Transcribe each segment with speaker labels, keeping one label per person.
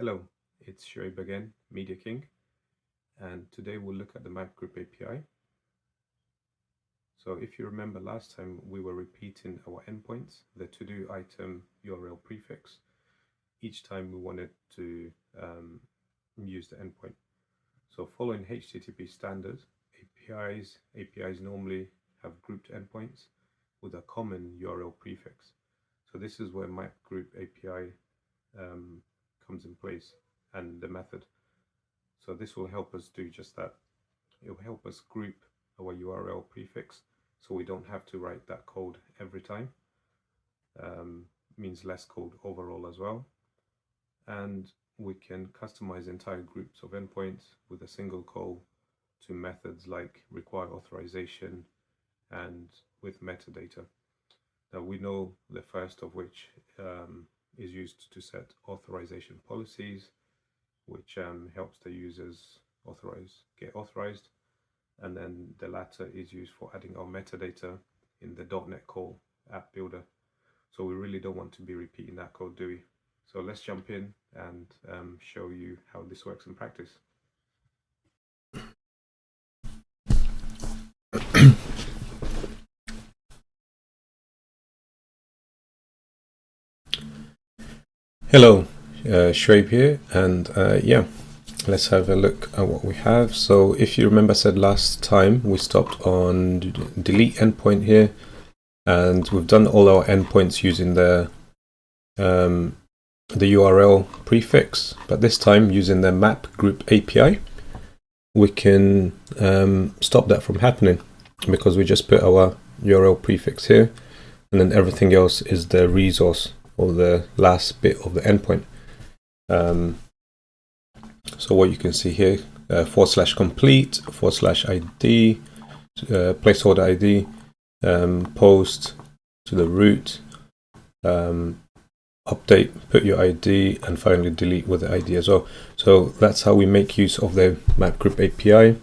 Speaker 1: Hello, it's Shoaib again, Media King, and today we'll look at the MapGroup API. So if you remember last time, we were repeating our endpoints, the to-do item URL prefix, each time we wanted to use the endpoint. So following HTTP standard, APIs normally have grouped endpoints with a common URL prefix. So this is where MapGroup API comes in place and the method. So this will help us do just that. It will help us group our URL prefix so we don't have to write that code every time. Means less code overall as well. And we can customize entire groups of endpoints with a single call to methods like require authorization and with metadata. Now we know the first of which is used to set authorization policies, which helps the users get authorized. And then the latter is used for adding our metadata in the .NET Core app builder. So we really don't want to be repeating that code, do we? So let's jump in and show you how this works in practice. Hello, Shoaib here, and yeah, let's have a look at what we have. So if you remember, I said last time we stopped on delete endpoint here, and we've done all our endpoints using the URL prefix, but this time using the MapGroup API, we can stop that from happening because we just put our URL prefix here, and then everything else is the resource or the last bit of the endpoint. So what you can see here, /complete, /ID, placeholder ID, post to the root, update, put your ID, and finally delete with the ID as well. So that's how we make use of the MapGroup API.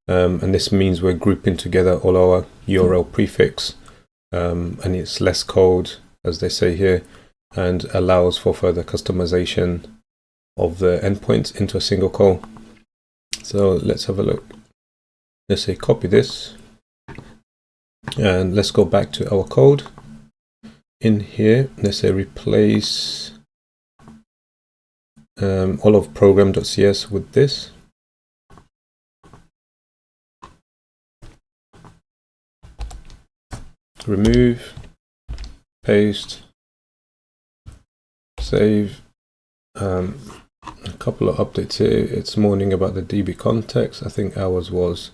Speaker 1: And this means we're grouping together all our URL prefix, and it's less code, as they say here, and allows for further customization of the endpoints into a single call. So let's have a look. Let's say copy this, and let's go back to our code. In here, let's say replace all of program.cs with this. Remove, paste, save. A couple of updates here. It's mourning about the DB context. I think ours was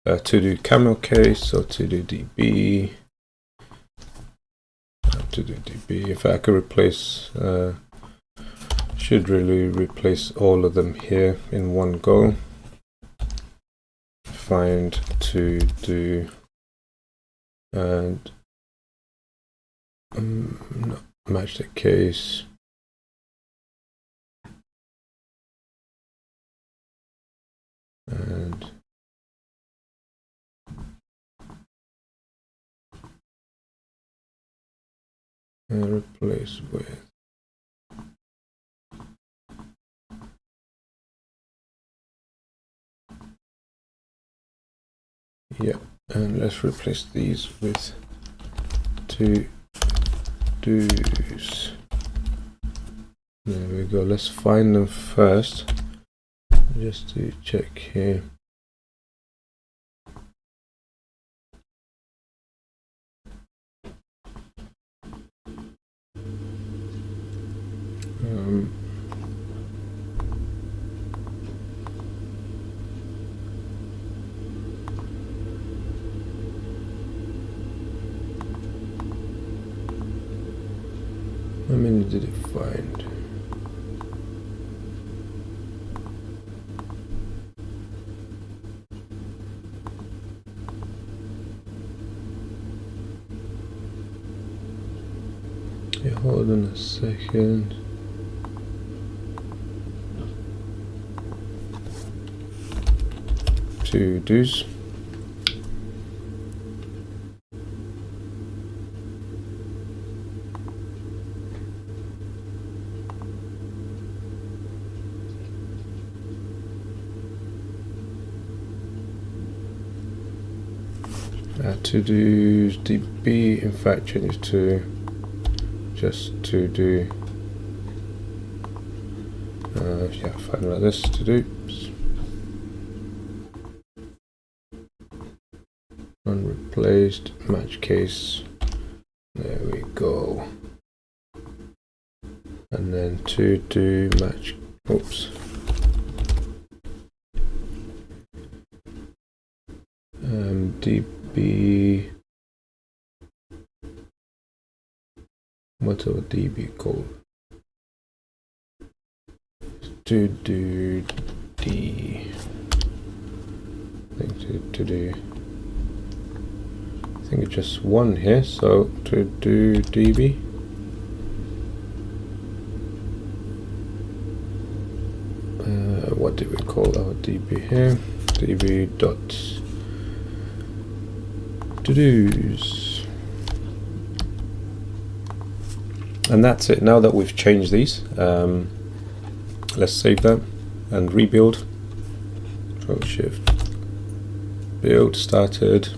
Speaker 1: to do camel case, so to do DB. In fact, I could replace, should really replace all of them here in one go. Find to do and match the case. And replace with and let's replace these with to do's. There we go. Let's find them first just to check here. How many did it find? Yeah, hold on a second. To do's. to do DB, in fact change it to just to do yeah, fine like this, to do unreplaced match case, there we go, and then to do match, oops, DB, what's our DB called? To do D, I think to do, I think it's just one here, so to do DB. What did we call our DB here? DB dot to do's. And that's it. Now that we've changed these, let's save that and rebuild. Control Shift build, started.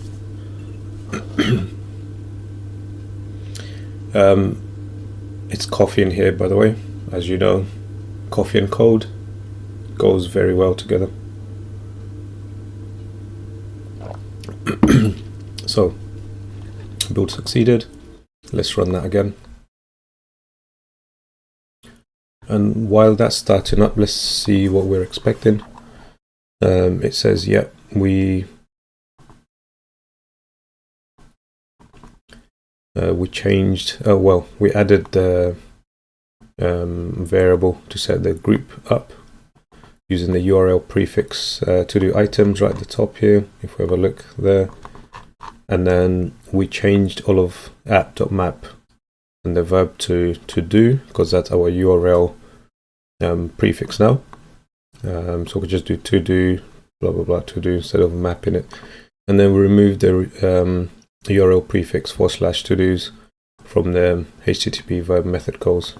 Speaker 1: It's coffee in here, by the way. As you know, coffee and code goes very well together. So build succeeded. Let's run that again. And while that's starting up, let's see what we're expecting. It says, yep, we changed, well, we added the variable to set the group up using the URL prefix to do items right at the top here, if we have a look there. And then we changed all of app.map and the verb to do, because that's our URL prefix now. So we just do to do, blah blah blah, to do instead of mapping it. And then we removed the URL prefix /to-dos from the HTTP verb method calls.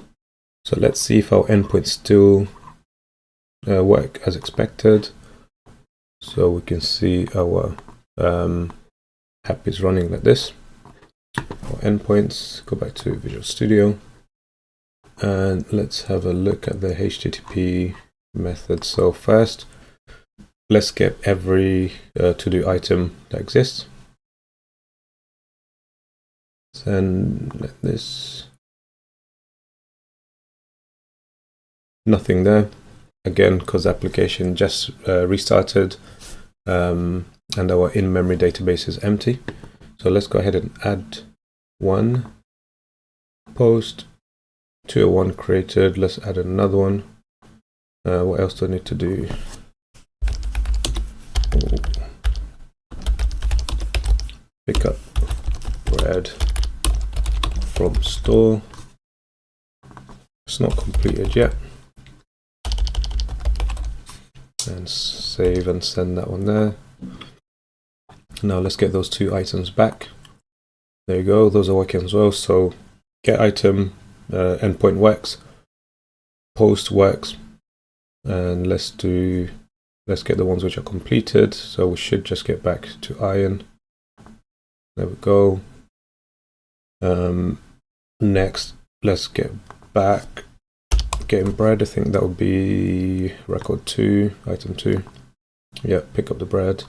Speaker 1: So let's see if our endpoints still work as expected. So we can see our app is running like this. Our endpoints, go back to Visual Studio, and let's have a look at the HTTP method. So first, let's get every to-do item that exists. Send like this. Nothing there. Again, because the application just restarted and our in-memory database is empty. So let's go ahead and add one post, 201 created. Let's add another one. What else do I need to do? Pick up bread from store. It's not completed yet. And save and send that one there. Now let's get those two items back. There you go, those are working as well. So get item endpoint works, post works, and let's get the ones which are completed. So we should just get back to iron. There we go. Next, let's get back getting bread. I think that would be record 2, item 2. Yeah, pick up the bread.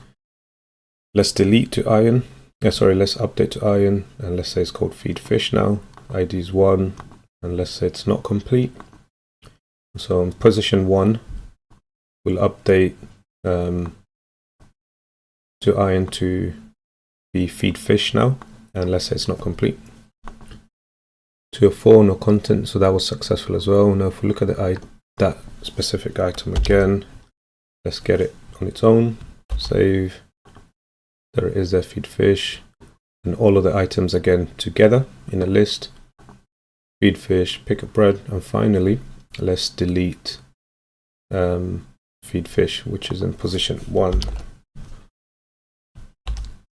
Speaker 1: Let's delete to iron. Sorry, let's update to iron, and let's say it's called feed fish now. ID is 1, and let's say it's not complete. So in position 1, we'll update to iron to be feed fish now, and let's say it's not complete. 204, no content, so that was successful as well. Now if we look at that specific item again, let's get it on its own, save. There it is, there, feed fish, and all of the items again together in a list. Feed fish, pick up bread, and finally let's delete feed fish, which is in position 1.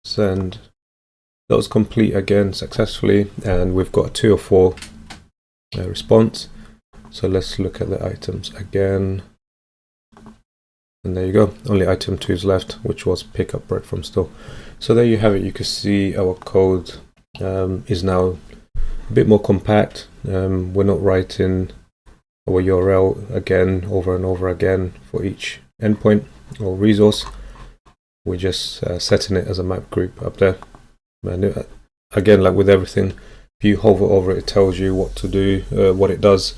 Speaker 1: Send. That was complete again successfully, and we've got a 204 response. So let's look at the items again. And there you go, only item 2 is left, which was pick up bread from store. So there you have it. You can see our code is now a bit more compact. We're not writing our URL again over and over again for each endpoint or resource. We're just setting it as a map group up there. And again, like with everything, if you hover over it, it tells you what to do, what it does.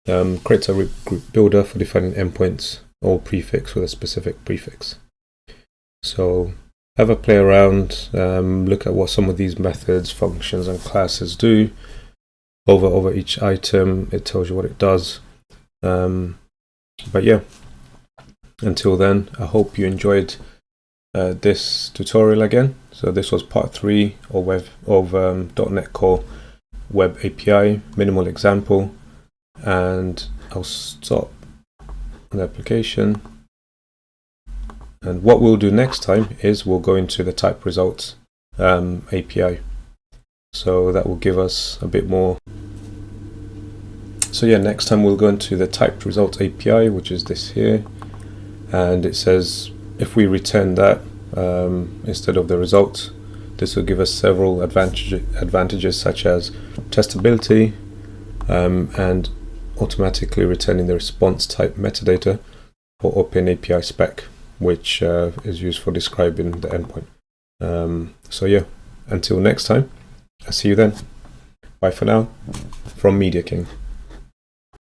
Speaker 1: Creates a group builder for defining endpoints or prefix with a specific prefix. So have a play around, look at what some of these methods, functions, and classes do. Hover over each item, it tells you what it does. But yeah, until then, I hope you enjoyed this tutorial again. So this was part 3 of .NET Core Web API, minimal example, and I'll stop the application. And what we'll do next time is we'll go into the type results API. So that will give us a bit more. So yeah, next time we'll go into the typed results API, which is this here. And it says if we return that instead of the result, this will give us several advantages such as testability and automatically returning the response type metadata for Open API spec, which is used for describing the endpoint. So yeah, until next time, I'll see you then. Bye for now, from Media King.